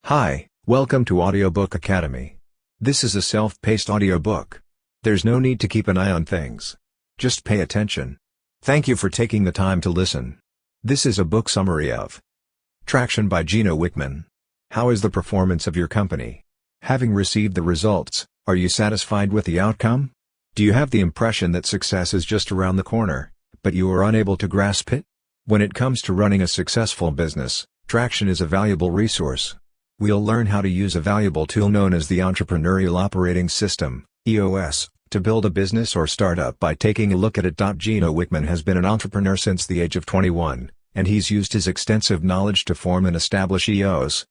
Hi, welcome to Audiobook Academy. This is a self-paced audiobook. There's no need to keep an eye on things. Just pay attention. Thank you for taking the time to listen. This is a book summary of Traction by Gino Wickman. How is the performance of your company? Having received the results, are you satisfied with the outcome? Do you have the impression that success is just around the corner, but you are unable to grasp it? When it comes to running a successful business, Traction is a valuable resource. We'll learn how to use a valuable tool known as the Entrepreneurial Operating System, EOS, to build a business or startup by taking a look at it. Gino Wickman has been an entrepreneur since the age of 21, and he's used his extensive knowledge to form and establish EOS,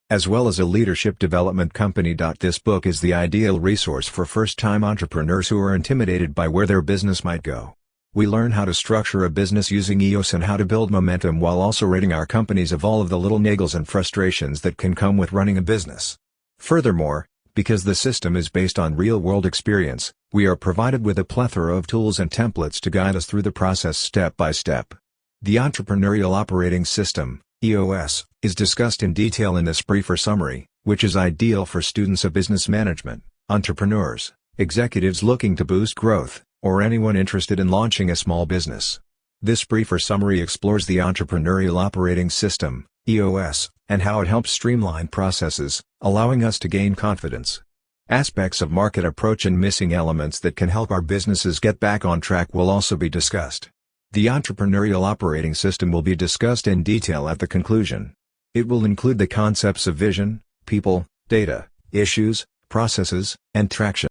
as well as a leadership development company. This book is the ideal resource for first-time entrepreneurs who are intimidated by where their business might go. We learn how to structure a business using EOS and how to build momentum while also ridding our companies of all of the little niggles and frustrations that can come with running a business. Furthermore, because the system is based on real-world experience, we are provided with a plethora of tools and templates to guide us through the process step by step. The Entrepreneurial Operating System, EOS, is discussed in detail in this briefer summary, which is ideal for students of business management, entrepreneurs, executives looking to boost growth, or anyone interested in launching a small business. This briefer summary explores the Entrepreneurial Operating System, EOS, and how it helps streamline processes, allowing us to gain confidence. Aspects of market approach and missing elements that can help our businesses get back on track will also be discussed. The Entrepreneurial Operating System will be discussed in detail at the conclusion. It will include the concepts of vision, people, data, issues, processes, and traction.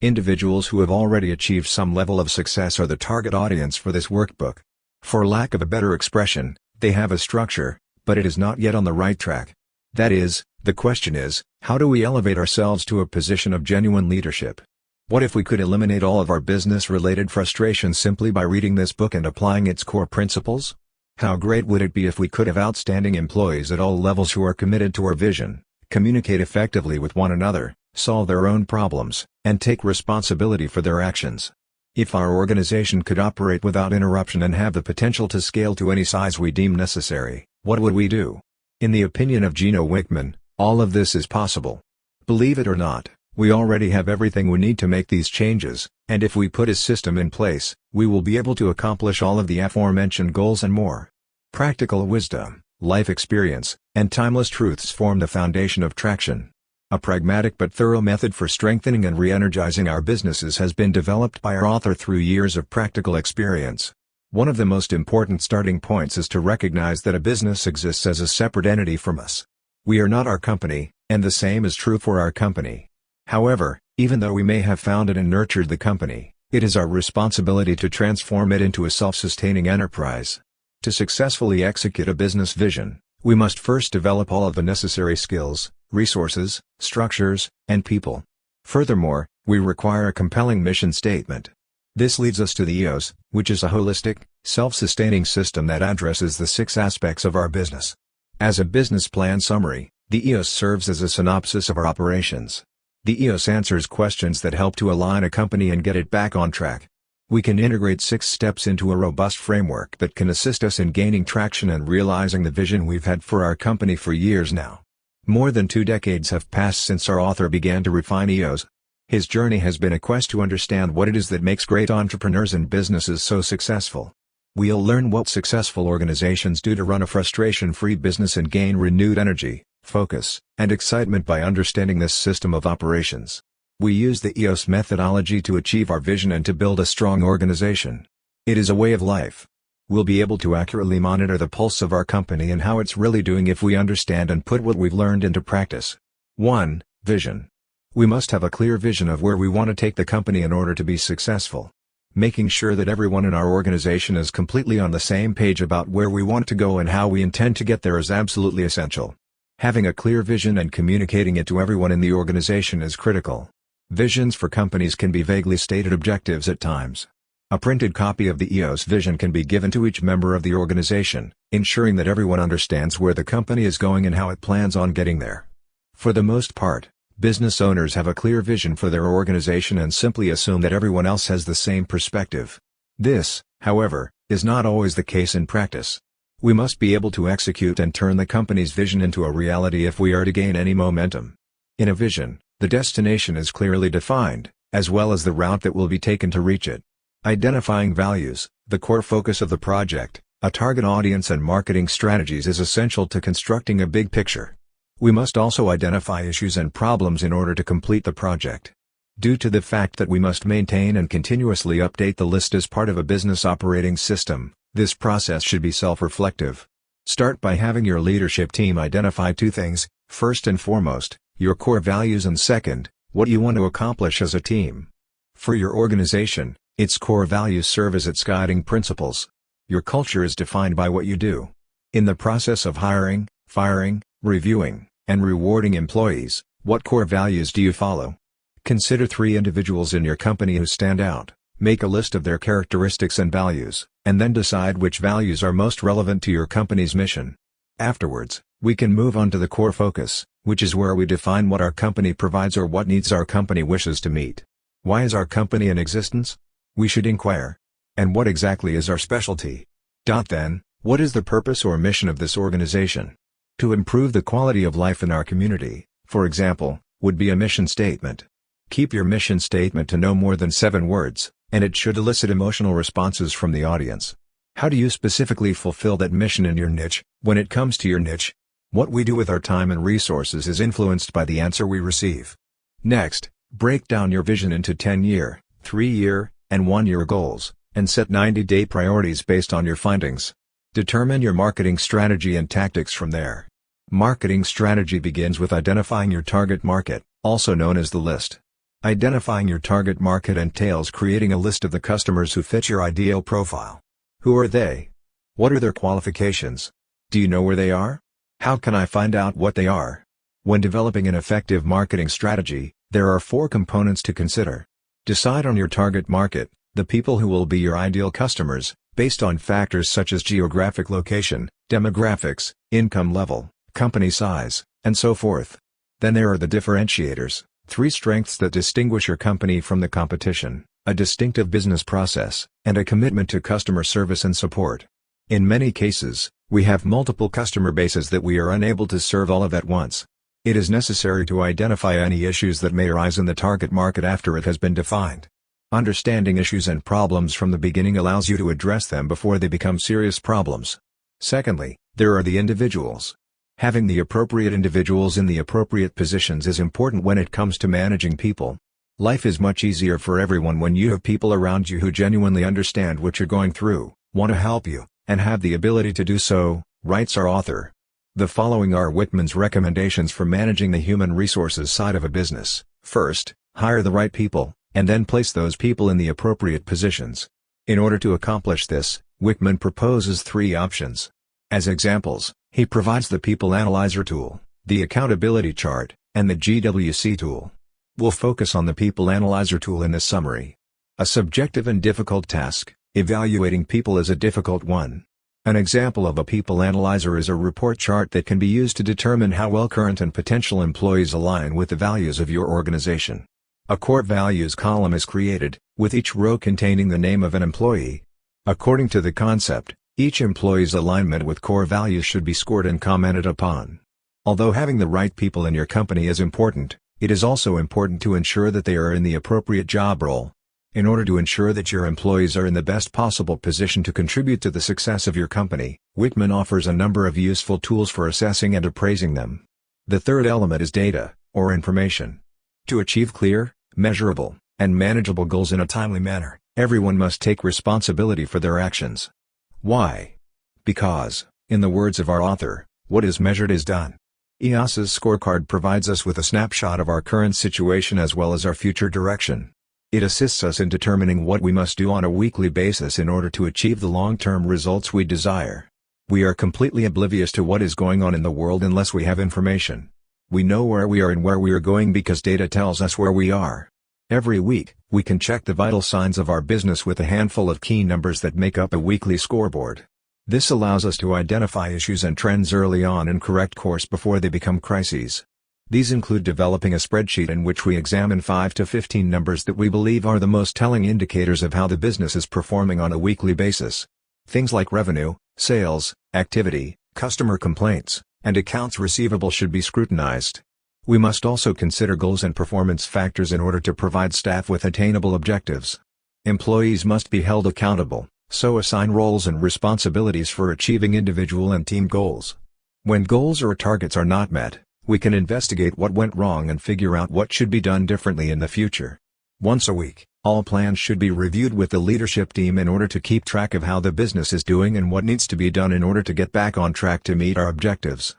Individuals who have already achieved some level of success are the target audience for this workbook. For lack of a better expression, they have a structure, but it is not yet on the right track. That is, the question is, how do we elevate ourselves to a position of genuine leadership? What if we could eliminate all of our business-related frustrations simply by reading this book and applying its core principles? How great would it be if we could have outstanding employees at all levels who are committed to our vision, communicate effectively with one another, solve their own problems, and take responsibility for their actions? If our organization could operate without interruption and have the potential to scale to any size we deem necessary, what would we do? In the opinion of Gino Wickman, all of this is possible. Believe it or not, we already have everything we need to make these changes, and if we put his system in place, we will be able to accomplish all of the aforementioned goals and more. Practical wisdom, life experience, and timeless truths form the foundation of Traction. A pragmatic but thorough method for strengthening and re-energizing our businesses has been developed by our author through years of practical experience. One of the most important starting points is to recognize that a business exists as a separate entity from us. We are not our company, and the same is true for our company. However, even though we may have founded and nurtured the company, it is our responsibility to transform it into a self-sustaining enterprise. To successfully execute a business vision, we must first develop all of the necessary skills, resources, structures, and people. Furthermore, we require a compelling mission statement. This leads us to the EOS, which is a holistic, self-sustaining system that addresses the 6 aspects of our business. As a business plan summary, the EOS serves as a synopsis of our operations. The EOS answers questions that help to align a company and get it back on track. We can integrate 6 steps into a robust framework that can assist us in gaining traction and realizing the vision we've had for our company for years now. More than 2 decades have passed since our author began to refine EOS. His journey has been a quest to understand what it is that makes great entrepreneurs and businesses so successful. We'll learn what successful organizations do to run a frustration-free business and gain renewed energy, focus, and excitement by understanding this system of operations. We use the EOS methodology to achieve our vision and to build a strong organization. It is a way of life. We'll be able to accurately monitor the pulse of our company and how it's really doing if we understand and put what we've learned into practice. 1. Vision. We must have a clear vision of where we want to take the company in order to be successful. Making sure that everyone in our organization is completely on the same page about where we want to go and how we intend to get there is absolutely essential. Having a clear vision and communicating it to everyone in the organization is critical. Visions for companies can be vaguely stated objectives at times. A printed copy of the EOS vision can be given to each member of the organization, ensuring that everyone understands where the company is going and how it plans on getting there. For the most part, business owners have a clear vision for their organization and simply assume that everyone else has the same perspective. This, however, is not always the case in practice. We must be able to execute and turn the company's vision into a reality if we are to gain any momentum. In a vision, the destination is clearly defined, as well as the route that will be taken to reach it. Identifying values, the core focus of the project, a target audience and marketing strategies is essential to constructing a big picture. We must also identify issues and problems in order to complete the project. Due to the fact that we must maintain and continuously update the list as part of a business operating system, this process should be self-reflective. Start by having your leadership team identify two things: first and foremost, your core values, and second, what you want to accomplish as a team. For your organization, its core values serve as its guiding principles. Your culture is defined by what you do. In the process of hiring, firing, reviewing, and rewarding employees, what core values do you follow? Consider 3 individuals in your company who stand out, make a list of their characteristics and values, and then decide which values are most relevant to your company's mission. Afterwards, we can move on to the core focus, which is where we define what our company provides or what needs our company wishes to meet. Why is our company in existence? We should inquire. And what exactly is our specialty? Then, what is the purpose or mission of this organization? To improve the quality of life in our community, for example, would be a mission statement. Keep your mission statement to no more than 7 words, and it should elicit emotional responses from the audience. How do you specifically fulfill that mission in your niche? When it comes to your niche, what we do with our time and resources is influenced by the answer we receive. Next, break down your vision into 10-year, 3-year, and 1-year goals, and set 90-day priorities based on your findings. Determine your marketing strategy and tactics from there. Marketing strategy begins with identifying your target market, also known as the list. Identifying your target market entails creating a list of the customers who fit your ideal profile. Who are they? What are their qualifications? Do you know where they are? How can I find out what they are? When developing an effective marketing strategy, there are 4 components to consider. Decide on your target market, the people who will be your ideal customers, based on factors such as geographic location, demographics, income level, company size, and so forth. Then there are the differentiators, 3 strengths that distinguish your company from the competition, a distinctive business process, and a commitment to customer service and support. In many cases, we have multiple customer bases that we are unable to serve all of at once. It is necessary to identify any issues that may arise in the target market after it has been defined. Understanding issues and problems from the beginning allows you to address them before they become serious problems. Secondly, there are the individuals. Having the appropriate individuals in the appropriate positions is important when it comes to managing people. Life is much easier for everyone when you have people around you who genuinely understand what you're going through, want to help you, and have the ability to do so, writes our author. The following are Wickman's recommendations for managing the human resources side of a business. First, hire the right people, and then place those people in the appropriate positions. In order to accomplish this, Wickman proposes 3 options. As examples, he provides the People Analyzer tool, the Accountability Chart, and the GWC tool. We'll focus on the People Analyzer tool in this summary. A subjective and difficult task, evaluating people is a difficult one. An example of a People Analyzer is a report chart that can be used to determine how well current and potential employees align with the values of your organization. A core values column is created, with each row containing the name of an employee. According to the concept, each employee's alignment with core values should be scored and commented upon. Although having the right people in your company is important, it is also important to ensure that they are in the appropriate job role. In order to ensure that your employees are in the best possible position to contribute to the success of your company, Wickman offers a number of useful tools for assessing and appraising them. The third element is data, or information. To achieve clear, measurable, and manageable goals in a timely manner, everyone must take responsibility for their actions. Why? Because, in the words of our author, what is measured is done. EOS's scorecard provides us with a snapshot of our current situation as well as our future direction. It assists us in determining what we must do on a weekly basis in order to achieve the long-term results we desire. We are completely oblivious to what is going on in the world unless we have information. We know where we are and where we are going because data tells us where we are. Every week, we can check the vital signs of our business with a handful of key numbers that make up a weekly scoreboard. This allows us to identify issues and trends early on and correct course before they become crises. These include developing a spreadsheet in which we examine 5 to 15 numbers that we believe are the most telling indicators of how the business is performing on a weekly basis. Things like revenue, Sales, activity, customer complaints, and accounts receivable should be scrutinized. We must also consider goals and performance factors in order to provide staff with attainable objectives. Employees must be held accountable, so assign roles and responsibilities for achieving individual and team goals. When goals or targets are not met, we can investigate what went wrong and figure out what should be done differently in the future. Once a week, all plans should be reviewed with the leadership team in order to keep track of how the business is doing and what needs to be done in order to get back on track to meet our objectives.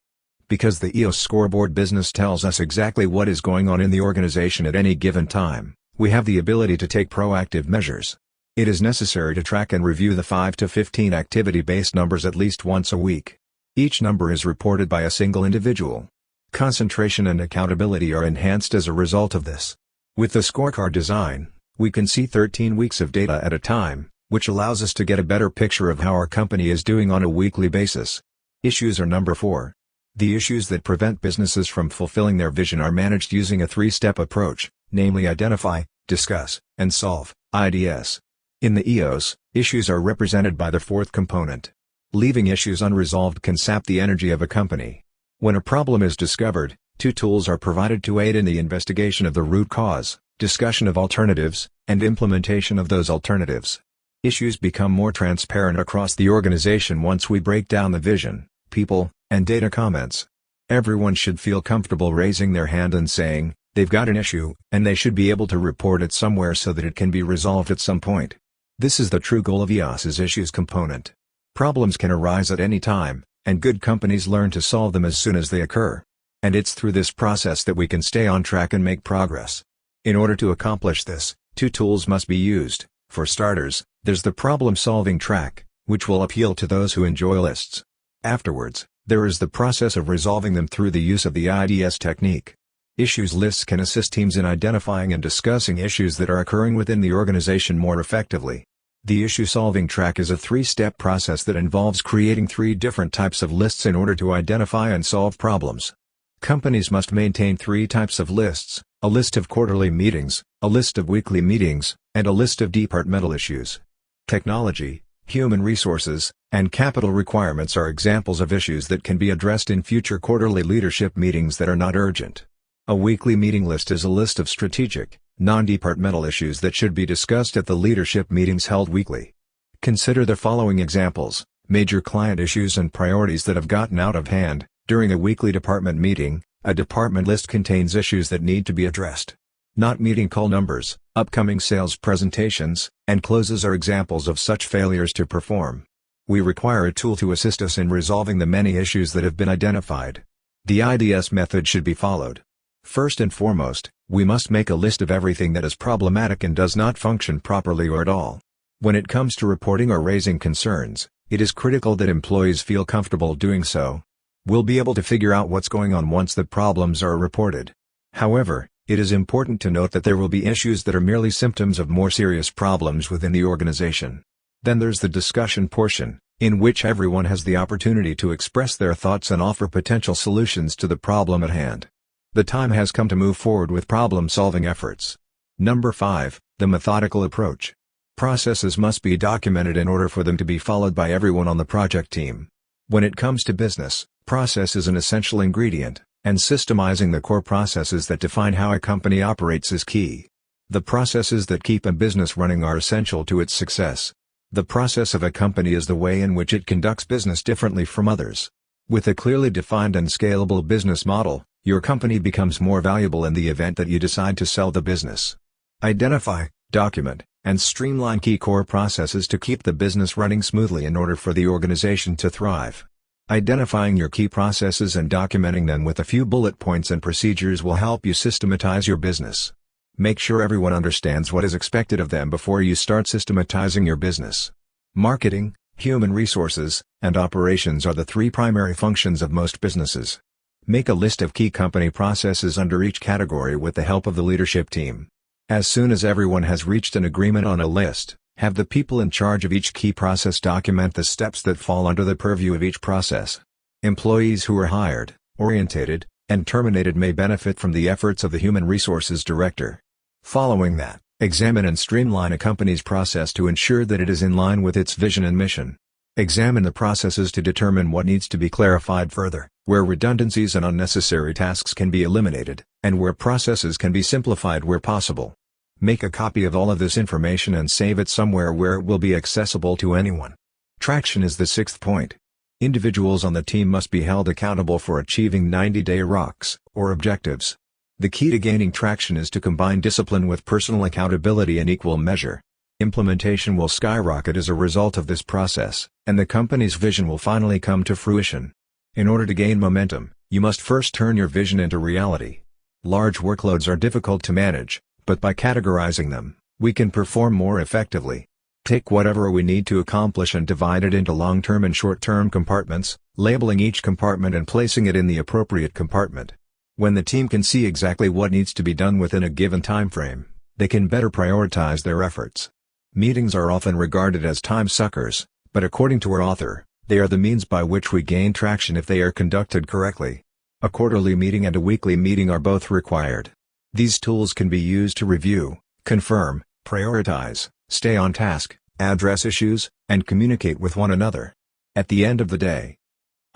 Because the EOS scoreboard business tells us exactly what is going on in the organization at any given time, we have the ability to take proactive measures. It is necessary to track and review the 5 to 15 activity-based numbers at least once a week. Each number is reported by a single individual. Concentration and accountability are enhanced as a result of this. With the scorecard design, we can see 13 weeks of data at a time, which allows us to get a better picture of how our company is doing on a weekly basis. Issues are number 4. The issues that prevent businesses from fulfilling their vision are managed using a 3-step approach, namely identify, discuss, and solve, IDS. In the EOS, issues are represented by the 4th component. Leaving issues unresolved can sap the energy of a company. When a problem is discovered, 2 tools are provided to aid in the investigation of the root cause, discussion of alternatives, and implementation of those alternatives. Issues become more transparent across the organization once we break down the vision, people, and data comments. Everyone should feel comfortable raising their hand and saying, they've got an issue, and they should be able to report it somewhere so that it can be resolved at some point. This is the true goal of EOS's issues component. Problems can arise at any time, and good companies learn to solve them as soon as they occur. And it's through this process that we can stay on track and make progress. In order to accomplish this, 2 tools must be used. For starters, there's the problem-solving track, which will appeal to those who enjoy lists. Afterwards, there is the process of resolving them through the use of the IDS technique. Issues lists can assist teams in identifying and discussing issues that are occurring within the organization more effectively. The issue-solving track is a 3-step process that involves creating 3 different types of lists in order to identify and solve problems. Companies must maintain 3 types of lists: a list of quarterly meetings, a list of weekly meetings, and a list of departmental issues. Technology, human resources, and capital requirements are examples of issues that can be addressed in future quarterly leadership meetings that are not urgent. A weekly meeting list is a list of strategic, non-departmental issues that should be discussed at the leadership meetings held weekly. Consider the following examples: major client issues and priorities that have gotten out of hand. During a weekly department meeting, a department list contains issues that need to be addressed. Not meeting call numbers, upcoming sales presentations, and closes are examples of such failures to perform. We require a tool to assist us in resolving the many issues that have been identified. The IDS method should be followed. First and foremost, we must make a list of everything that is problematic and does not function properly or at all. When it comes to reporting or raising concerns, it is critical that employees feel comfortable doing so. We'll be able to figure out what's going on once the problems are reported. However, it is important to note that there will be issues that are merely symptoms of more serious problems within the organization. Then there's the discussion portion, in which everyone has the opportunity to express their thoughts and offer potential solutions to the problem at hand. The time has come to move forward with problem-solving efforts. Number 5, the methodical approach. Processes must be documented in order for them to be followed by everyone on the project team. When it comes to business, process is an essential ingredient, and systemizing the core processes that define how a company operates is key. The processes that keep a business running are essential to its success. The process of a company is the way in which it conducts business differently from others. With a clearly defined and scalable business model, your company becomes more valuable in the event that you decide to sell the business. Identify, document, and streamline key core processes to keep the business running smoothly in order for the organization to thrive. Identifying your key processes and documenting them with a few bullet points and procedures will help you systematize your business. Make sure everyone understands what is expected of them before you start systematizing your business. Marketing, human resources, and operations are the 3 primary functions of most businesses. Make a list of key company processes under each category with the help of the leadership team. As soon as everyone has reached an agreement on a list, have the people in charge of each key process document the steps that fall under the purview of each process. Employees who are hired, orientated, and terminated may benefit from the efforts of the Human Resources Director. Following that, examine and streamline a company's process to ensure that it is in line with its vision and mission. Examine the processes to determine what needs to be clarified further, where redundancies and unnecessary tasks can be eliminated, and where processes can be simplified where possible. Make a copy of all of this information and save it somewhere where it will be accessible to anyone. Traction is the sixth point. Individuals on the team must be held accountable for achieving 90-day rocks, or objectives. The key to gaining traction is to combine discipline with personal accountability in equal measure. Implementation will skyrocket as a result of this process, and the company's vision will finally come to fruition. In order to gain momentum, you must first turn your vision into reality. Large workloads are difficult to manage, but by categorizing them, we can perform more effectively. Take whatever we need to accomplish and divide it into long-term and short-term compartments, labeling each compartment and placing it in the appropriate compartment. When the team can see exactly what needs to be done within a given time frame, they can better prioritize their efforts. Meetings are often regarded as time suckers, but according to our author, they are the means by which we gain traction if they are conducted correctly. A quarterly meeting and a weekly meeting are both required. These tools can be used to review, confirm, prioritize, stay on task, address issues, and communicate with one another. At the end of the day,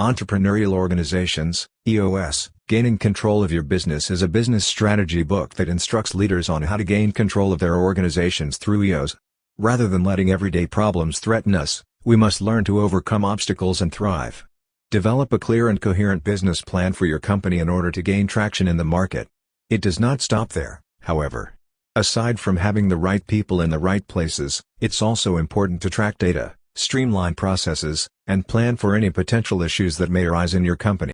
Entrepreneurial Organizations, EOS, Gaining Control of Your Business is a business strategy book that instructs leaders on how to gain control of their organizations through EOS. Rather than letting everyday problems threaten us, we must learn to overcome obstacles and thrive. Develop a clear and coherent business plan for your company in order to gain traction in the market. It does not stop there, however. Aside from having the right people in the right places, it's also important to track data, streamline processes, and plan for any potential issues that may arise in your company.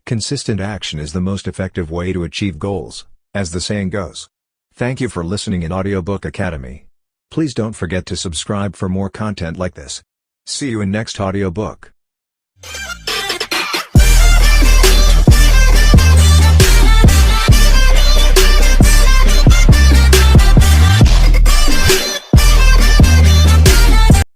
Consistent action is the most effective way to achieve goals, as the saying goes. Thank you for listening in Audiobook Academy. Please don't forget to subscribe for more content like this. See you in next audiobook.